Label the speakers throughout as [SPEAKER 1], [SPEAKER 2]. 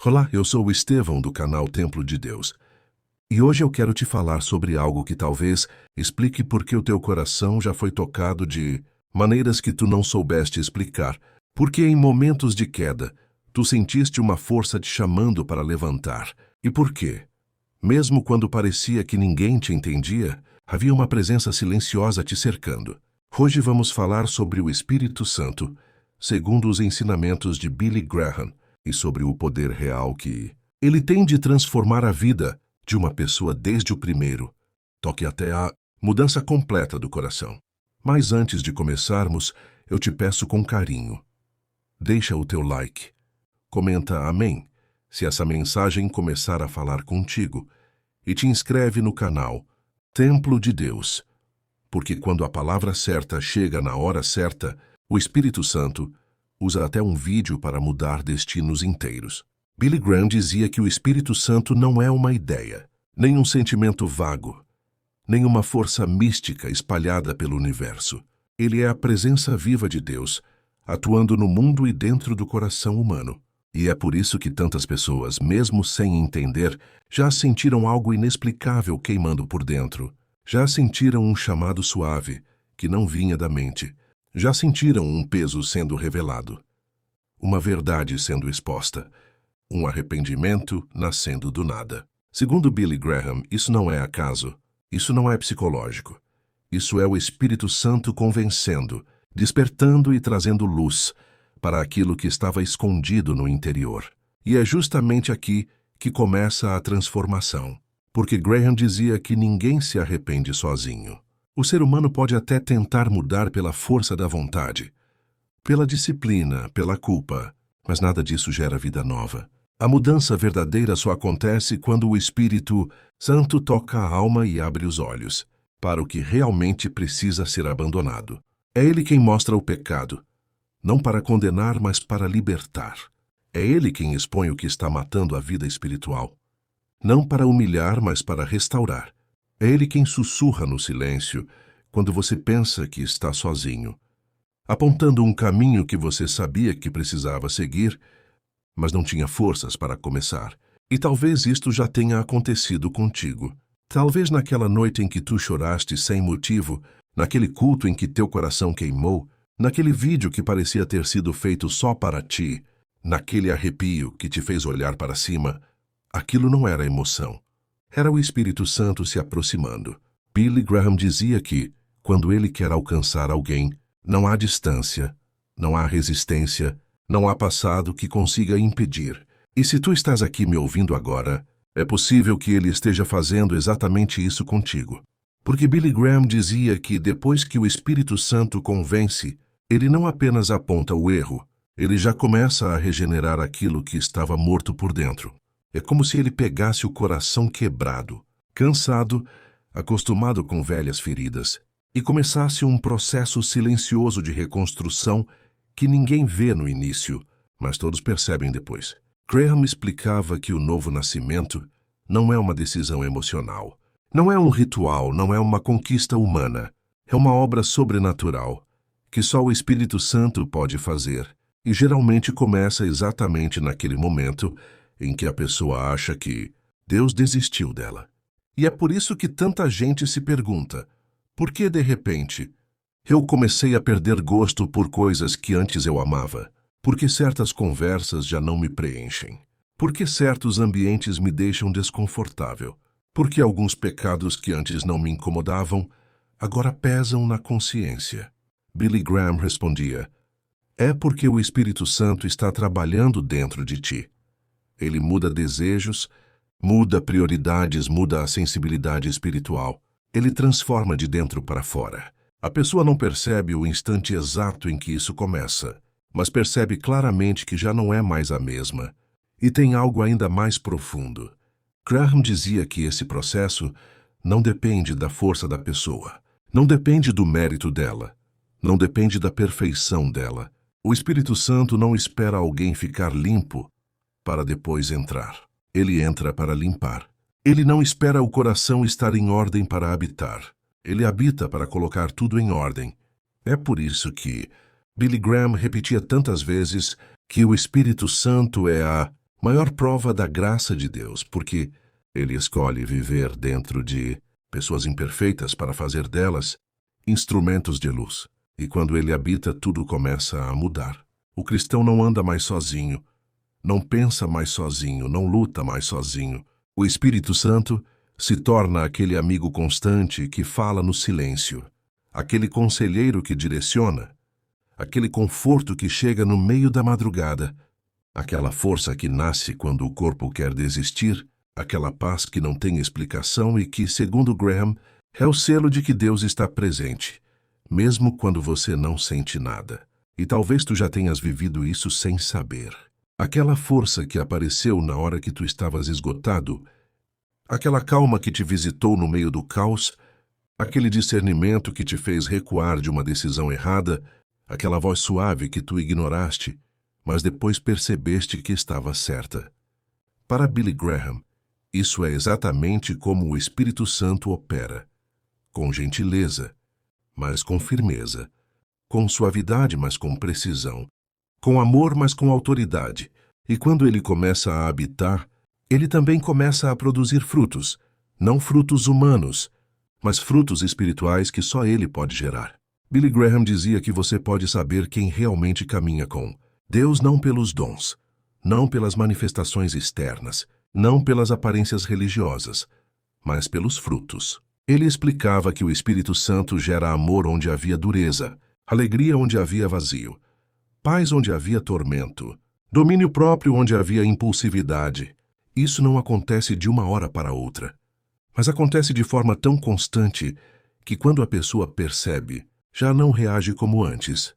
[SPEAKER 1] Olá, eu sou o Estevão do canal Templo de Deus. E hoje eu quero te falar sobre algo que talvez explique por que o teu coração já foi tocado de maneiras que tu não soubeste explicar. Porque em momentos de queda, tu sentiste uma força te chamando para levantar. E por quê? Mesmo quando parecia que ninguém te entendia, havia uma presença silenciosa te cercando. Hoje vamos falar sobre o Espírito Santo, segundo os ensinamentos de Billy Graham, e sobre o poder real que ele tem de transformar a vida de uma pessoa desde o primeiro toque até a mudança completa do coração. Mas antes de começarmos, eu te peço com carinho, deixa o teu like, comenta amém se essa mensagem começar a falar contigo e te inscreve no canal Templo de Deus, porque quando a palavra certa chega na hora certa, o Espírito Santo usa até um vídeo para mudar destinos inteiros. Billy Graham dizia que o Espírito Santo não é uma ideia, nem um sentimento vago, nem uma força mística espalhada pelo universo. Ele é a presença viva de Deus, atuando no mundo e dentro do coração humano. E é por isso que tantas pessoas, mesmo sem entender, já sentiram algo inexplicável queimando por dentro. Já sentiram um chamado suave, que não vinha da mente. Já sentiram um peso sendo revelado, uma verdade sendo exposta, um arrependimento nascendo do nada. Segundo Billy Graham, isso não é acaso, isso não é psicológico. Isso é o Espírito Santo convencendo, despertando e trazendo luz para aquilo que estava escondido no interior. E é justamente aqui que começa a transformação, porque Graham dizia que ninguém se arrepende sozinho. O ser humano pode até tentar mudar pela força da vontade, pela disciplina, pela culpa, mas nada disso gera vida nova. A mudança verdadeira só acontece quando o Espírito Santo toca a alma e abre os olhos para o que realmente precisa ser abandonado. É Ele quem mostra o pecado, não para condenar, mas para libertar. É Ele quem expõe o que está matando a vida espiritual, não para humilhar, mas para restaurar. É Ele quem sussurra no silêncio quando você pensa que está sozinho, apontando um caminho que você sabia que precisava seguir, mas não tinha forças para começar. E talvez isto já tenha acontecido contigo. Talvez naquela noite em que tu choraste sem motivo, naquele culto em que teu coração queimou, naquele vídeo que parecia ter sido feito só para ti, naquele arrepio que te fez olhar para cima. Aquilo não era emoção. Era o Espírito Santo se aproximando. Billy Graham dizia que, quando ele quer alcançar alguém, não há distância, não há resistência, não há passado que consiga impedir. E se tu estás aqui me ouvindo agora, é possível que ele esteja fazendo exatamente isso contigo. Porque Billy Graham dizia que depois que o Espírito Santo convence, ele não apenas aponta o erro, ele já começa a regenerar aquilo que estava morto por dentro. É como se ele pegasse o coração quebrado, cansado, acostumado com velhas feridas, e começasse um processo silencioso de reconstrução que ninguém vê no início, mas todos percebem depois. Graham explicava que o novo nascimento não é uma decisão emocional, não é um ritual, não é uma conquista humana, é uma obra sobrenatural que só o Espírito Santo pode fazer, e geralmente começa exatamente naquele momento em que a pessoa acha que Deus desistiu dela. E é por isso que tanta gente se pergunta, por que de repente eu comecei a perder gosto por coisas que antes eu amava? Por que certas conversas já não me preenchem? Por que certos ambientes me deixam desconfortável? Por que alguns pecados que antes não me incomodavam, agora pesam na consciência? Billy Graham respondia, é porque o Espírito Santo está trabalhando dentro de ti. Ele muda desejos, muda prioridades, muda a sensibilidade espiritual. Ele transforma de dentro para fora. A pessoa não percebe o instante exato em que isso começa, mas percebe claramente que já não é mais a mesma. E tem algo ainda mais profundo. Graham dizia que esse processo não depende da força da pessoa, não depende do mérito dela, não depende da perfeição dela. O Espírito Santo não espera alguém ficar limpo para depois entrar. Ele entra para limpar. Ele não espera o coração estar em ordem para habitar. Ele habita para colocar tudo em ordem. É por isso que Billy Graham repetia tantas vezes que o Espírito Santo é a Maior prova da graça de Deus, porque Ele escolhe viver dentro de pessoas imperfeitas para fazer delas instrumentos de luz. E quando Ele habita, tudo começa a mudar. O cristão não anda mais sozinho, não pensa mais sozinho, não luta mais sozinho. O Espírito Santo se torna aquele amigo constante que fala no silêncio, aquele conselheiro que direciona, aquele conforto que chega no meio da madrugada, aquela força que nasce quando o corpo quer desistir, aquela paz que não tem explicação e que, segundo Graham, é o selo de que Deus está presente, mesmo quando você não sente nada. E talvez tu já tenhas vivido isso sem saber. Aquela força que apareceu na hora que tu estavas esgotado, aquela calma que te visitou no meio do caos, aquele discernimento que te fez recuar de uma decisão errada, aquela voz suave que tu ignoraste, mas depois percebeste que estava certa. Para Billy Graham, isso é exatamente como o Espírito Santo opera, com gentileza, mas com firmeza, com suavidade, mas com precisão, com amor, mas com autoridade. E quando ele começa a habitar, ele também começa a produzir frutos, não frutos humanos, mas frutos espirituais que só ele pode gerar. Billy Graham dizia que você pode saber quem realmente caminha com Deus não pelos dons, não pelas manifestações externas, não pelas aparências religiosas, mas pelos frutos. Ele explicava que o Espírito Santo gera amor onde havia dureza, alegria onde havia vazio, paz onde havia tormento, domínio próprio onde havia impulsividade. Isso não acontece de uma hora para outra, mas acontece de forma tão constante que quando a pessoa percebe, já não reage como antes,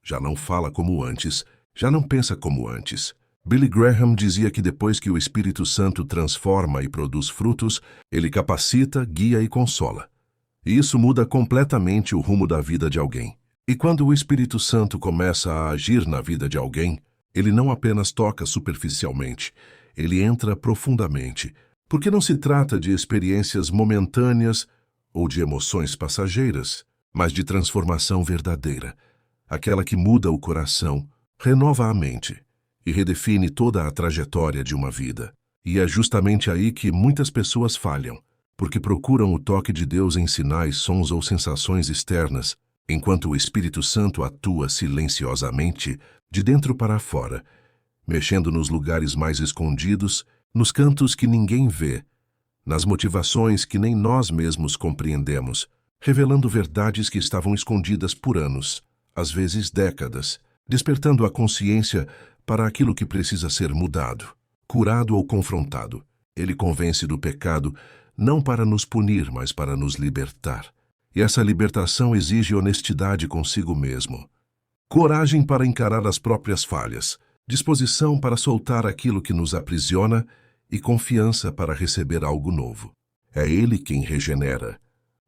[SPEAKER 1] já não fala como antes, já não pensa como antes. Billy Graham dizia que depois que o Espírito Santo transforma e produz frutos, ele capacita, guia e consola. E isso muda completamente o rumo da vida de alguém. E quando o Espírito Santo começa a agir na vida de alguém, ele não apenas toca superficialmente, ele entra profundamente, porque não se trata de experiências momentâneas ou de emoções passageiras, mas de transformação verdadeira, aquela que muda o coração, renova a mente e redefine toda a trajetória de uma vida. E é justamente aí que muitas pessoas falham, porque procuram o toque de Deus em sinais, sons ou sensações externas, enquanto o Espírito Santo atua silenciosamente, de dentro para fora, mexendo nos lugares mais escondidos, nos cantos que ninguém vê, nas motivações que nem nós mesmos compreendemos, revelando verdades que estavam escondidas por anos, às vezes décadas, despertando a consciência para aquilo que precisa ser mudado, curado ou confrontado. Ele convence do pecado não para nos punir, mas para nos libertar. E essa libertação exige honestidade consigo mesmo, coragem para encarar as próprias falhas, disposição para soltar aquilo que nos aprisiona e confiança para receber algo novo. É Ele quem regenera,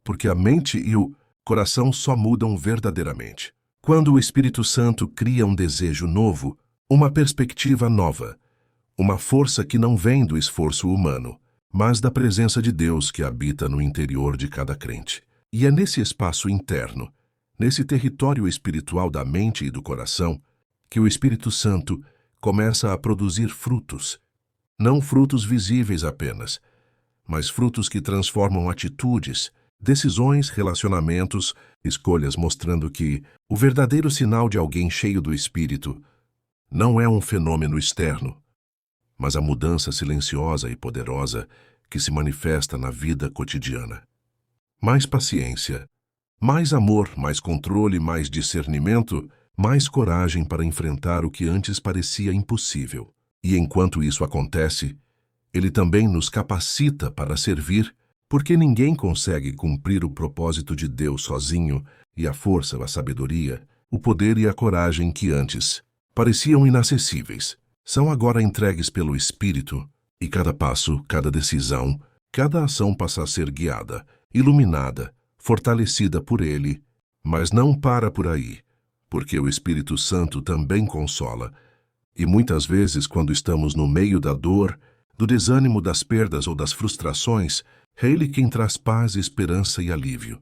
[SPEAKER 1] porque a mente e o coração só mudam verdadeiramente quando o Espírito Santo cria um desejo novo, uma perspectiva nova, uma força que não vem do esforço humano, mas da presença de Deus que habita no interior de cada crente. E é nesse espaço interno, nesse território espiritual da mente e do coração, que o Espírito Santo começa a produzir frutos, não frutos visíveis apenas, mas frutos que transformam atitudes, decisões, relacionamentos, escolhas, mostrando que o verdadeiro sinal de alguém cheio do Espírito não é um fenômeno externo, mas a mudança silenciosa e poderosa que se manifesta na vida cotidiana. Mais paciência, mais amor, mais controle, mais discernimento, mais coragem para enfrentar o que antes parecia impossível. E enquanto isso acontece, Ele também nos capacita para servir, porque ninguém consegue cumprir o propósito de Deus sozinho, e a força, a sabedoria, o poder e a coragem que antes pareciam inacessíveis, são agora entregues pelo Espírito, e cada passo, cada decisão, cada ação passa a ser guiada, iluminada, fortalecida por Ele, mas não para por aí, porque o Espírito Santo também consola, e muitas vezes quando estamos no meio da dor, do desânimo, das perdas ou das frustrações, é Ele quem traz paz, esperança e alívio,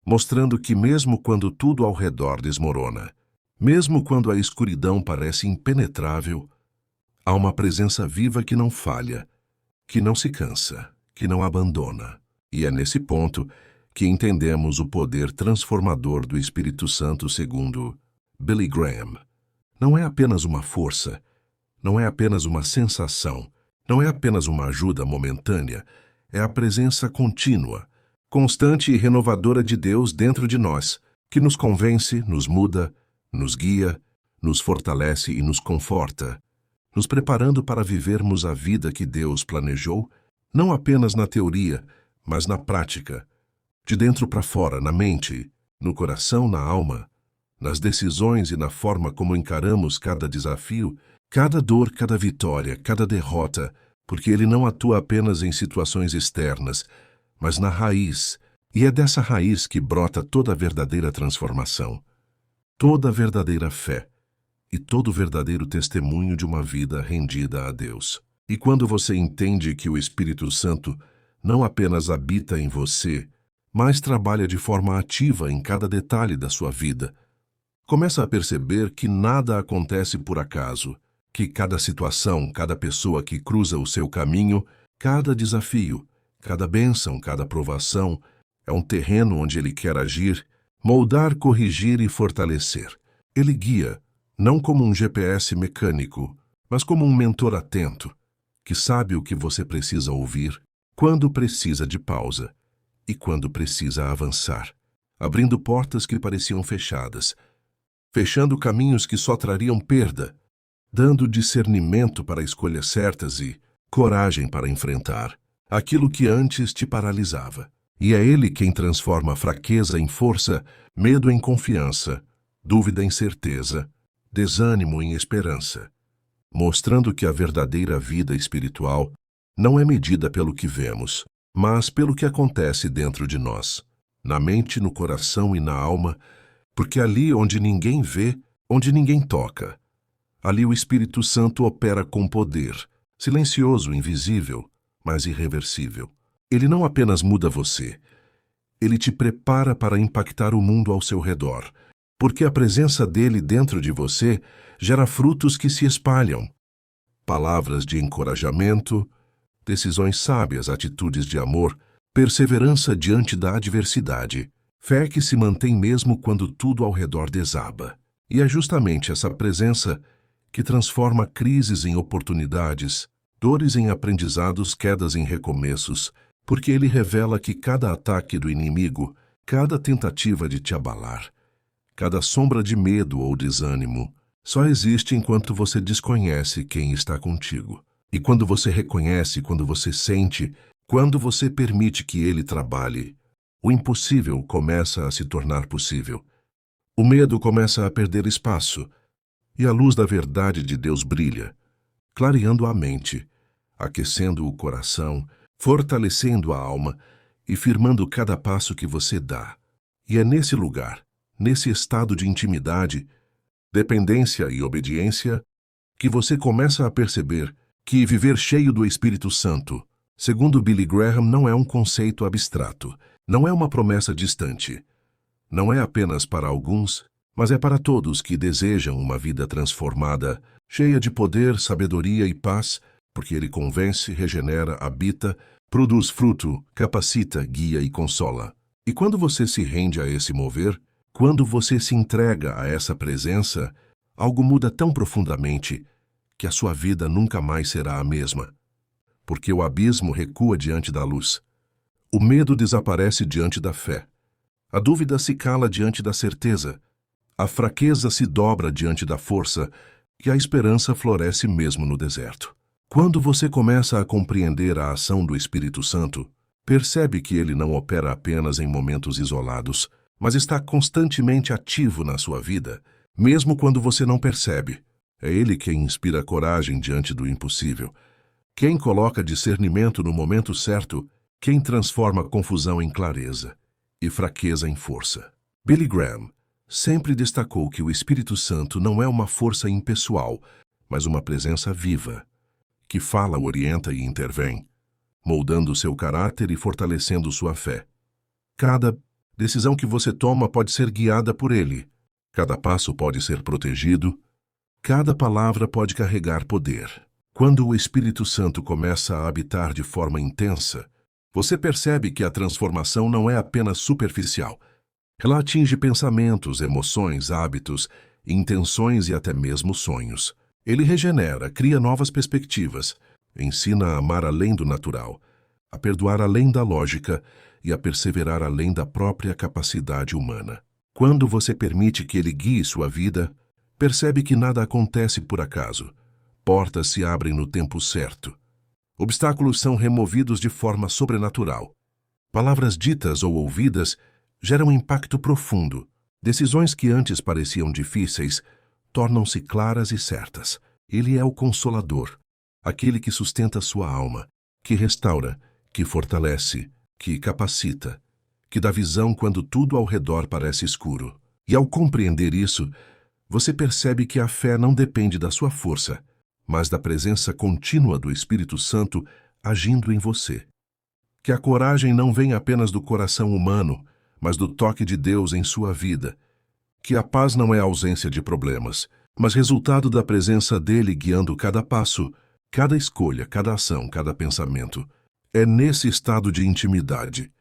[SPEAKER 1] mostrando que mesmo quando tudo ao redor desmorona, mesmo quando a escuridão parece impenetrável, Há uma presença viva que não falha, que não se cansa, que não abandona. E é nesse ponto que entendemos o poder transformador do Espírito Santo segundo Billy Graham. Não é apenas uma força, não é apenas uma sensação, não é apenas uma ajuda momentânea, é a presença contínua, constante e renovadora de Deus dentro de nós, que nos convence, nos muda, nos guia, nos fortalece e nos conforta, nos preparando para vivermos a vida que Deus planejou, não apenas na teoria, mas na prática, de dentro para fora, na mente, no coração, na alma, nas decisões e na forma como encaramos cada desafio, cada dor, cada vitória, cada derrota, porque Ele não atua apenas em situações externas, mas na raiz, e é dessa raiz que brota toda a verdadeira transformação, toda a verdadeira fé e todo o verdadeiro testemunho de uma vida rendida a Deus. E quando você entende que o Espírito Santo não apenas habita em você, mas trabalha de forma ativa em cada detalhe da sua vida, começa a perceber que nada acontece por acaso, que cada situação, cada pessoa que cruza o seu caminho, cada desafio, cada bênção, cada provação, é um terreno onde Ele quer agir, moldar, corrigir e fortalecer. Ele guia, não como um GPS mecânico, mas como um mentor atento, que sabe o que você precisa ouvir, quando precisa de pausa e quando precisa avançar, abrindo portas que pareciam fechadas, fechando caminhos que só trariam perda, dando discernimento para escolhas certas e coragem para enfrentar aquilo que antes te paralisava. E é Ele quem transforma a fraqueza em força, medo em confiança, dúvida em certeza, desânimo em esperança, mostrando que a verdadeira vida espiritual não é medida pelo que vemos, mas pelo que acontece dentro de nós, na mente, no coração e na alma, porque ali onde ninguém vê, onde ninguém toca, ali o Espírito Santo opera com poder, silencioso, invisível, mas irreversível. Ele não apenas muda você, ele te prepara para impactar o mundo ao seu redor, porque a presença dele dentro de você gera frutos que se espalham. Palavras de encorajamento, decisões sábias, atitudes de amor, perseverança diante da adversidade, fé que se mantém mesmo quando tudo ao redor desaba. E é justamente essa presença que transforma crises em oportunidades, dores em aprendizados, quedas em recomeços, porque ele revela que cada ataque do inimigo, cada tentativa de te abalar, cada sombra de medo ou desânimo, só existe enquanto você desconhece quem está contigo. E quando você reconhece, quando você sente, quando você permite que ele trabalhe, o impossível começa a se tornar possível. O medo começa a perder espaço, e a luz da verdade de Deus brilha, clareando a mente, aquecendo o coração, fortalecendo a alma e firmando cada passo que você dá. E é nesse lugar, nesse estado de intimidade, dependência e obediência, que você começa a perceber que viver cheio do Espírito Santo, segundo Billy Graham, não é um conceito abstrato, não é uma promessa distante. Não é apenas para alguns, mas é para todos que desejam uma vida transformada, cheia de poder, sabedoria e paz, porque ele convence, regenera, habita, produz fruto, capacita, guia e consola. E quando você se rende a esse mover, quando você se entrega a essa presença, algo muda tão profundamente que a sua vida nunca mais será a mesma. Porque o abismo recua diante da luz. O medo desaparece diante da fé. A dúvida se cala diante da certeza. A fraqueza se dobra diante da força e a esperança floresce mesmo no deserto. Quando você começa a compreender a ação do Espírito Santo, percebe que ele não opera apenas em momentos isolados, mas está constantemente ativo na sua vida, mesmo quando você não percebe. É ele quem inspira coragem diante do impossível, quem coloca discernimento no momento certo, quem transforma confusão em clareza e fraqueza em força. Billy Graham sempre destacou que o Espírito Santo não é uma força impessoal, mas uma presença viva, que fala, orienta e intervém, moldando seu caráter e fortalecendo sua fé. Cada decisão que você toma pode ser guiada por ele, cada passo pode ser protegido, cada palavra pode carregar poder. Quando o Espírito Santo começa a habitar de forma intensa, você percebe que a transformação não é apenas superficial. Ela atinge pensamentos, emoções, hábitos, intenções e até mesmo sonhos. Ele regenera, cria novas perspectivas, ensina a amar além do natural, a perdoar além da lógica e a perseverar além da própria capacidade humana. Quando você permite que ele guie sua vida, percebe que nada acontece por acaso. Portas se abrem no tempo certo. Obstáculos são removidos de forma sobrenatural. Palavras ditas ou ouvidas geram impacto profundo. Decisões que antes pareciam difíceis tornam-se claras e certas. Ele é o Consolador, aquele que sustenta sua alma, que restaura, que fortalece, que capacita, que dá visão quando tudo ao redor parece escuro. E ao compreender isso, você percebe que a fé não depende da sua força, mas da presença contínua do Espírito Santo agindo em você. Que a coragem não vem apenas do coração humano, mas do toque de Deus em sua vida. Que a paz não é ausência de problemas, mas resultado da presença dele guiando cada passo, cada escolha, cada ação, cada pensamento. É nesse estado de intimidade,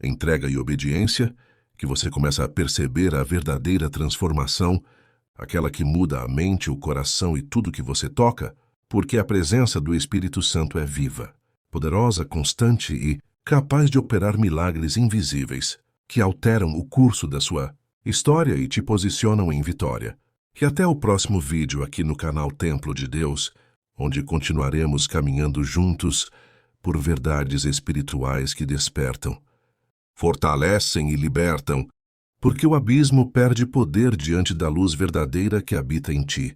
[SPEAKER 1] entrega e obediência que você começa a perceber a verdadeira transformação, aquela que muda a mente, o coração e tudo que você toca, porque a presença do Espírito Santo é viva, poderosa, constante e capaz de operar milagres invisíveis, que alteram o curso da sua história e te posicionam em vitória. E até o próximo vídeo aqui no canal Templo de Deus, onde continuaremos caminhando juntos por verdades espirituais que despertam, fortalecem e libertam, porque o abismo perde poder diante da luz verdadeira que habita em ti.